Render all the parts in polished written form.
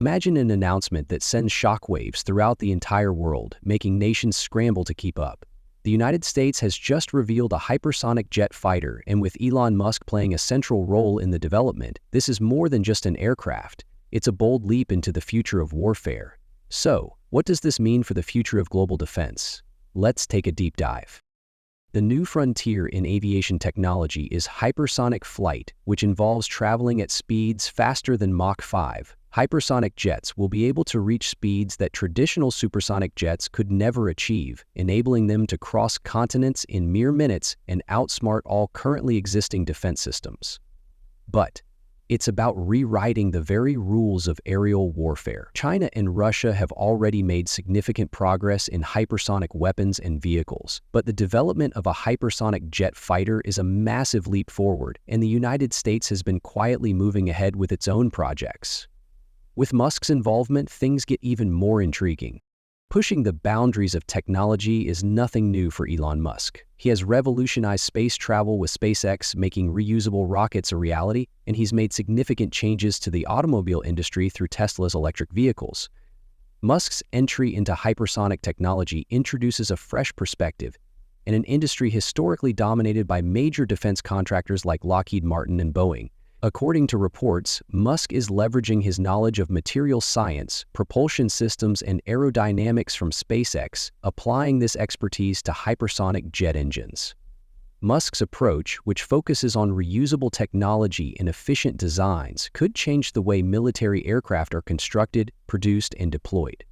Imagine an announcement that sends shockwaves throughout the entire world, making nations scramble to keep up. The United States has just revealed a hypersonic jet fighter, and with Elon Musk playing a central role in the development, this is more than just an aircraft. It's a bold leap into the future of warfare. So, what does this mean for the future of global defense? Let's take a deep dive. The new frontier in aviation technology is hypersonic flight, which involves traveling at speeds faster than Mach 5. Hypersonic jets will be able to reach speeds that traditional supersonic jets could never achieve, enabling them to cross continents in mere minutes and outsmart all currently existing defense systems. But it's about rewriting the very rules of aerial warfare. China and Russia have already made significant progress in hypersonic weapons and vehicles, but the development of a hypersonic jet fighter is a massive leap forward, and the United States has been quietly moving ahead with its own projects. With Musk's involvement, things get even more intriguing. Pushing the boundaries of technology is nothing new for Elon Musk. He has revolutionized space travel with SpaceX, making reusable rockets a reality, and he's made significant changes to the automobile industry through Tesla's electric vehicles. Musk's entry into hypersonic technology introduces a fresh perspective in an industry historically dominated by major defense contractors like Lockheed Martin and Boeing. According to reports, Musk is leveraging his knowledge of material science, propulsion systems, and aerodynamics from SpaceX, applying this expertise to hypersonic jet engines. Musk's approach, which focuses on reusable technology and efficient designs, could change the way military aircraft are constructed, produced, and deployed.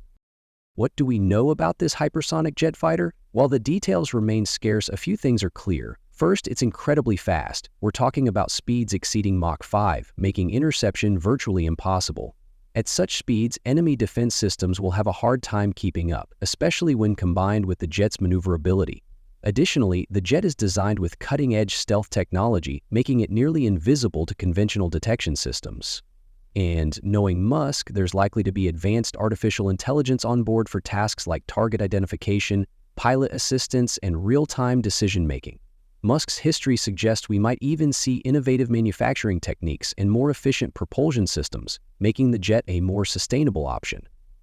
What do we know about this hypersonic jet fighter? While the details remain scarce, a few things are clear. First, it's incredibly fast. We're talking about speeds exceeding Mach 5, making interception virtually impossible. At such speeds, enemy defense systems will have a hard time keeping up, especially when combined with the jet's maneuverability. Additionally, the jet is designed with cutting-edge stealth technology, making it nearly invisible to conventional detection systems. And knowing Musk, there's likely to be advanced artificial intelligence on board for tasks like target identification, pilot assistance, and real-time decision-making. Musk's history suggests we might even see innovative manufacturing techniques and more efficient propulsion systems, making the jet a more sustainable option.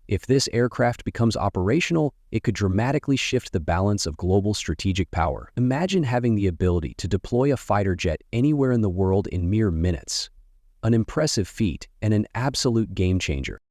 If this aircraft becomes operational, it could dramatically shift the balance of global strategic power. Imagine having the ability to deploy a fighter jet anywhere in the world in mere minutes. An impressive feat and an absolute game-changer.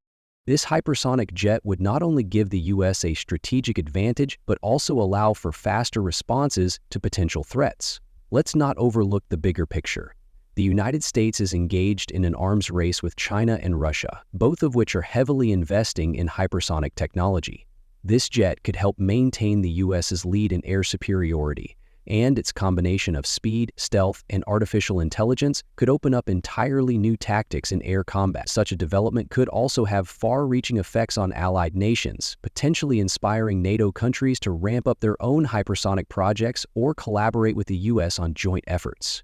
This hypersonic jet would not only give the U.S. a strategic advantage, but also allow for faster responses to potential threats. Let's not overlook the bigger picture. The United States is engaged in an arms race with China and Russia, both of which are heavily investing in hypersonic technology. This jet could help maintain the U.S.'s lead in air superiority, and its combination of speed, stealth, and artificial intelligence could open up entirely new tactics in air combat. Such a development could also have far-reaching effects on allied nations, potentially inspiring NATO countries to ramp up their own hypersonic projects or collaborate with the U.S. on joint efforts.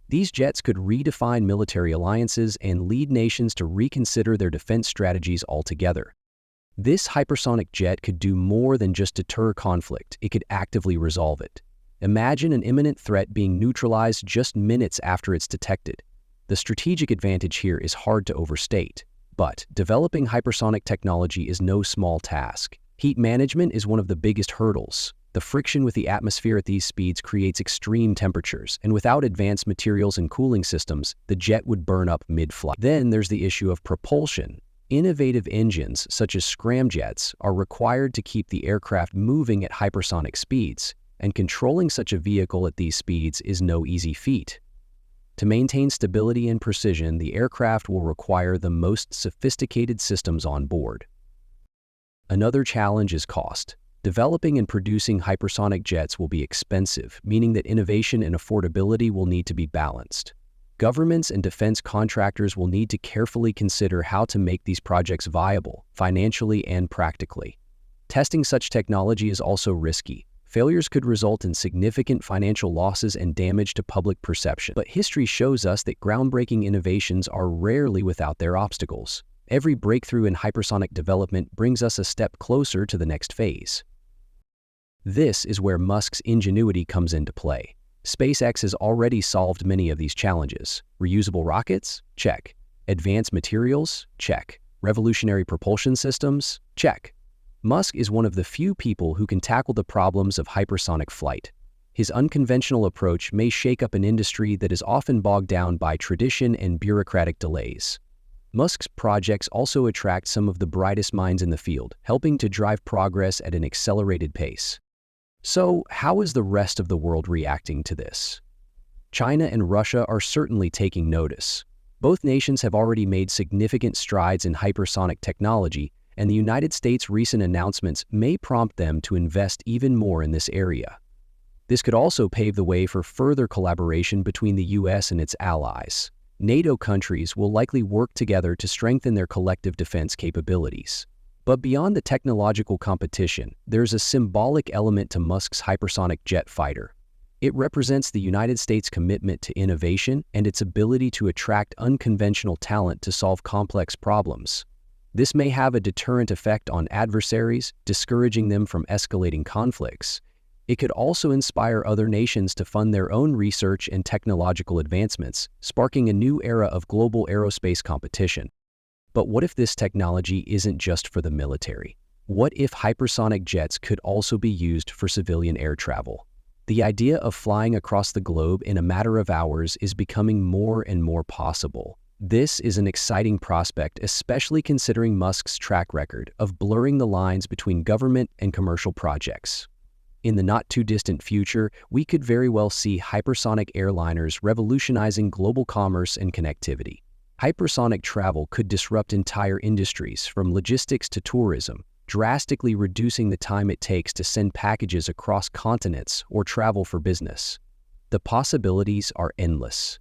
These jets could redefine military alliances and lead nations to reconsider their defense strategies altogether. This hypersonic jet could do more than just deter conflict, it could actively resolve it. Imagine an imminent threat being neutralized just minutes after it's detected. The strategic advantage here is hard to overstate. But developing hypersonic technology is no small task. Heat management is one of the biggest hurdles. The friction with the atmosphere at these speeds creates extreme temperatures, and without advanced materials and cooling systems, the jet would burn up mid-flight. Then there's the issue of propulsion. Innovative engines, such as scramjets, are required to keep the aircraft moving at hypersonic speeds, and controlling such a vehicle at these speeds is no easy feat. To maintain stability and precision, the aircraft will require the most sophisticated systems on board. Another challenge is cost. Developing and producing hypersonic jets will be expensive, meaning that innovation and affordability will need to be balanced. Governments and defense contractors will need to carefully consider how to make these projects viable, financially and practically. Testing such technology is also risky. Failures could result in significant financial losses and damage to public perception. But history shows us that groundbreaking innovations are rarely without their obstacles. Every breakthrough in hypersonic development brings us a step closer to the next phase. This is where Musk's ingenuity comes into play. SpaceX has already solved many of these challenges. Reusable rockets? Check. Advanced materials? Check. Revolutionary propulsion systems? Check. Musk is one of the few people who can tackle the problems of hypersonic flight. His unconventional approach may shake up an industry that is often bogged down by tradition and bureaucratic delays. Musk's projects also attract some of the brightest minds in the field, helping to drive progress at an accelerated pace. So, how is the rest of the world reacting to this? China and Russia are certainly taking notice. Both nations have already made significant strides in hypersonic technology, and the United States' recent announcements may prompt them to invest even more in this area. This could also pave the way for further collaboration between the US and its allies. NATO countries will likely work together to strengthen their collective defense capabilities. But beyond the technological competition, there's a symbolic element to Musk's hypersonic jet fighter. It represents the United States' commitment to innovation and its ability to attract unconventional talent to solve complex problems. This may have a deterrent effect on adversaries, discouraging them from escalating conflicts. It could also inspire other nations to fund their own research and technological advancements, sparking a new era of global aerospace competition. But what if this technology isn't just for the military? What if hypersonic jets could also be used for civilian air travel? The idea of flying across the globe in a matter of hours is becoming more and more possible. This is an exciting prospect, especially considering Musk's track record of blurring the lines between government and commercial projects. In the not-too-distant future, we could very well see hypersonic airliners revolutionizing global commerce and connectivity. Hypersonic travel could disrupt entire industries, from logistics to tourism, drastically reducing the time it takes to send packages across continents or travel for business. The possibilities are endless.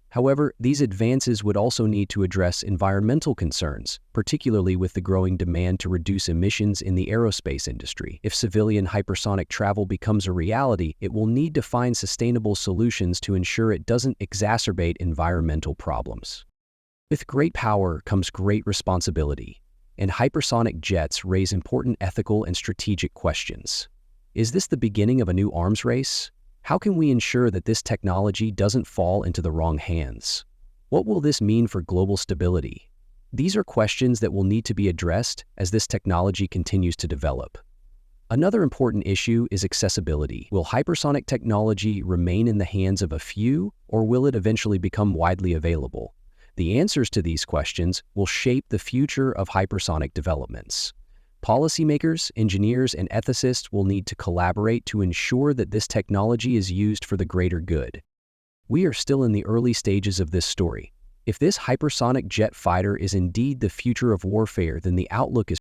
However, these advances would also need to address environmental concerns, particularly with the growing demand to reduce emissions in the aerospace industry. If civilian hypersonic travel becomes a reality, it will need to find sustainable solutions to ensure it doesn't exacerbate environmental problems. With great power comes great responsibility, and hypersonic jets raise important ethical and strategic questions. Is this the beginning of a new arms race? How can we ensure that this technology doesn't fall into the wrong hands? What will this mean for global stability? These are questions that will need to be addressed as this technology continues to develop. Another important issue is accessibility. Will hypersonic technology remain in the hands of a few, or will it eventually become widely available? The answers to these questions will shape the future of hypersonic developments. Policymakers, engineers, and ethicists will need to collaborate to ensure that this technology is used for the greater good. We are still in the early stages of this story. If this hypersonic jet fighter is indeed the future of warfare, then the outlook is